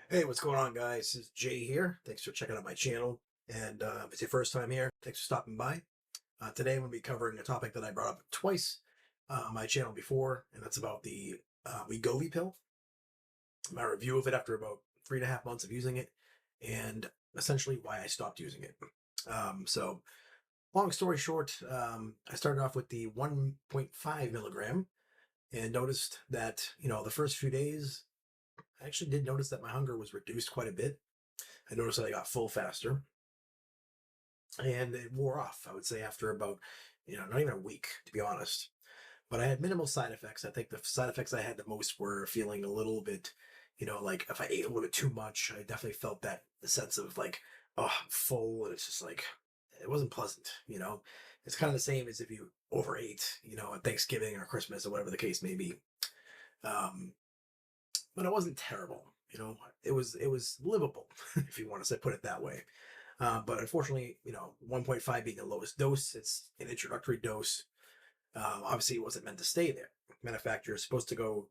Hey, what's going on, guys? This is Jay here. Thanks for checking out my channel. And if it's your first time here, thanks for stopping by. Today, I'm going to be covering a topic that I brought up twice on my channel before, and that's about the Wegovy pill. My review of it after about 3.5 months of using it, and essentially why I stopped using it. So, long story short, I started off with the 1.5 milligram and noticed that, the first few days, I actually did notice that my hunger was reduced quite a bit. I noticed that I got full faster and it wore off, I would say, after about, not even a week, to be honest. But I had minimal side effects. I think the side effects I had the most were feeling a little bit, like if I ate a little bit too much, I definitely felt that the sense of like, oh, I'm full. And it's just like, it wasn't pleasant. It's kind of the same as if you overate, at Thanksgiving or Christmas or whatever the case may be. Um, but it wasn't terrible. It was livable, if you want to say put it that way. But unfortunately, 1.5 being the lowest dose, it's an introductory dose. Obviously, it wasn't meant to stay there. Matter of fact, you're supposed to go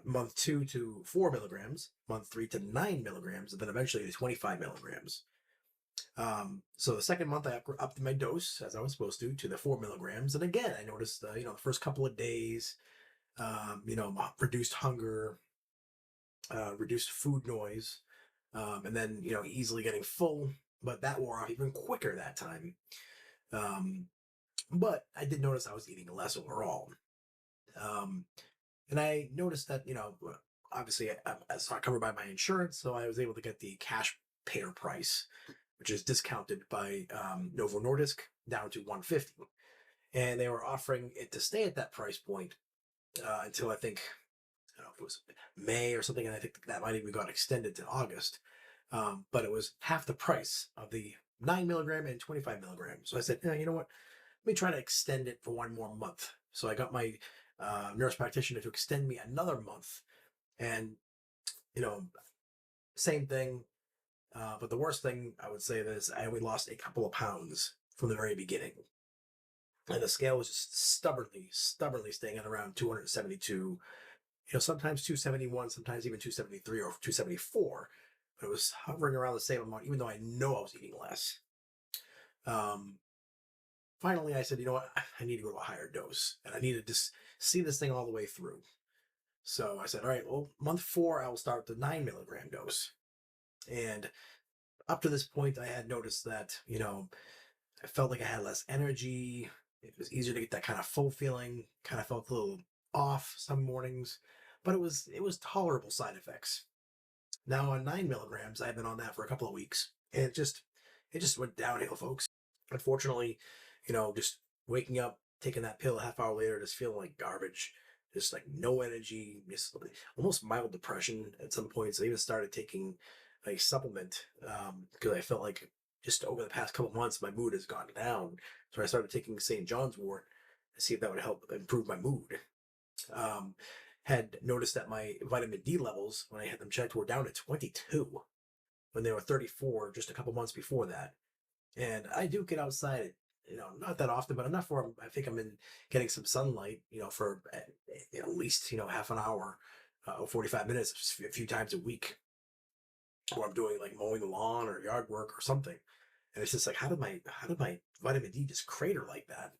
month 2 to 4 milligrams, month 3 to 9 milligrams, and then eventually to 25 milligrams. So the second month, I upped my dose as I was supposed to the 4 milligrams. And again, I noticed, the first couple of days, reduced hunger, reduced food noise, and then, easily getting full. But that wore off even quicker that time. Um, but I did notice I was eating less overall. Um, and I noticed that, obviously it's not covered by my insurance, so I was able to get the cash payer price, which is discounted by Novo Nordisk down to 150. And they were offering it to stay at that price point until I think, I don't know if it was May or something, and I think that might even got extended to August. But it was half the price of the 9 milligram and 25 milligrams. So I said, you know what? Let me try to extend it for one more month. So I got my nurse practitioner to extend me another month. And, you know, same thing. But the worst thing I would say is I only lost a couple of pounds from the very beginning. And the scale was just stubbornly staying at around 272, sometimes 271, sometimes even 273 or 274. But it was hovering around the same amount, even though I know I was eating less. Um, Finally, I said, you know what? I need to go to a higher dose, and I need to just see this thing all the way through. So I said, all right, well, month 4, I will start the 9 milligram dose. And up to this point, I had noticed that, I felt like I had less energy. It was easier to get that kind of full feeling. Kind of felt a little off some mornings, but it was tolerable side effects. Now on 9 milligrams, I've been on that for a couple of weeks, and it just went downhill, folks. Unfortunately, just waking up, taking that pill a half hour later, just feeling like garbage, just like no energy, just almost mild depression at some points. I even started taking a supplement because I felt like just over the past couple months, my mood has gone down. So I started taking St. John's wort to see if that would help improve my mood. Um, had noticed that my vitamin D levels, when I had them checked, were down to 22 when they were 34 just a couple months before that. And I do get outside, not that often, but enough where I think I'm in getting some sunlight, for at least, half an hour, 45 minutes, a few times a week, or I'm doing like mowing the lawn or yard work or something. And it's just like, how did my vitamin D just crater like that?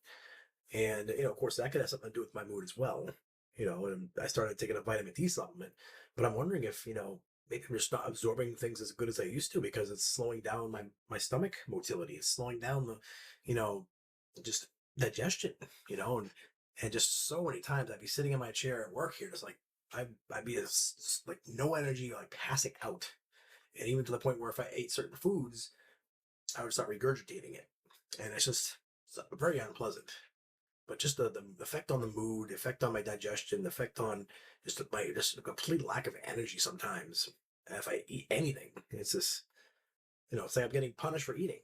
And, of course, that could have something to do with my mood as well. And I started taking a vitamin D supplement. But I'm wondering if, maybe I'm just not absorbing things as good as I used to because it's slowing down my stomach motility. It's slowing down the, you know, just digestion, and just so many times I'd be sitting in my chair at work here, just like, I'd be like no energy, like passing out. And even to the point where if I ate certain foods, I would start regurgitating it. And it's very unpleasant. But just the effect on the mood, the effect on my digestion, the effect on just a complete lack of energy sometimes. If I eat anything, it's just, it's like I'm getting punished for eating.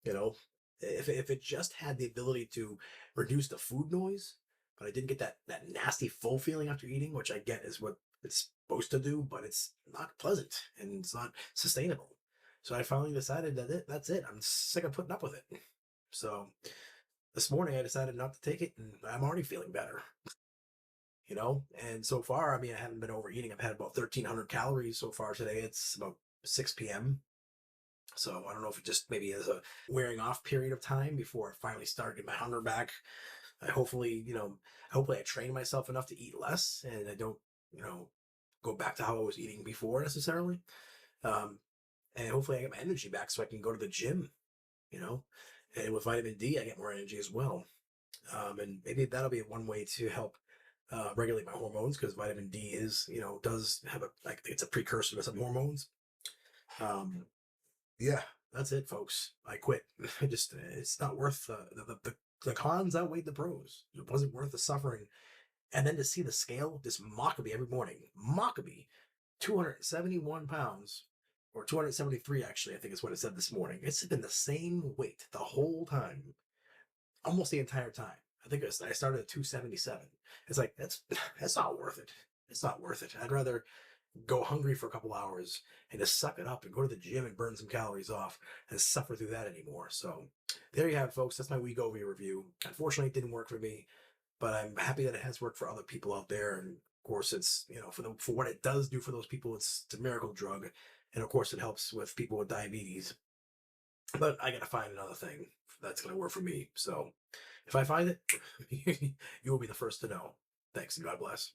You know, if it just had the ability to reduce the food noise, but I didn't get that nasty full feeling after eating, which I get is what it's supposed to do, but it's not pleasant and it's not sustainable. So I finally decided that's it. I'm sick of putting up with it. So this morning I decided not to take it, and I'm already feeling better. And so far, I mean, I haven't been overeating. I've had about 1,300 calories so far today. It's about 6 p.m. So I don't know if it just maybe is a wearing off period of time before I finally start getting my hunger back. I hopefully I train myself enough to eat less and I don't, you know, go back to how I was eating before necessarily. Um, and hopefully I get my energy back so I can go to the gym, you know. And with vitamin D, I get more energy as well. And maybe that'll be one way to help regulate my hormones because vitamin D does have like it's a precursor to some hormones. Um, yeah, that's it, folks. I quit. It's not worth the cons outweighed the pros. It wasn't worth the suffering. And then to see the scale just mock me every morning, mock me, 271 pounds, or 273 actually, I think is what it said this morning. It's been the same weight the whole time, almost the entire time. I think I started at 277. It's like that's not worth it. It's not worth it. I'd rather go hungry for a couple hours and just suck it up and go to the gym and burn some calories off and suffer through that anymore. So there you have it, folks. That's my Wegovy review. Unfortunately, it didn't work for me, but I'm happy that it has worked for other people out there. And of course, it's for what it does do for those people, it's a miracle drug. And of course, it helps with people with diabetes. But I gotta find another thing that's gonna work for me. So if I find it, you will be the first to know. Thanks and God bless.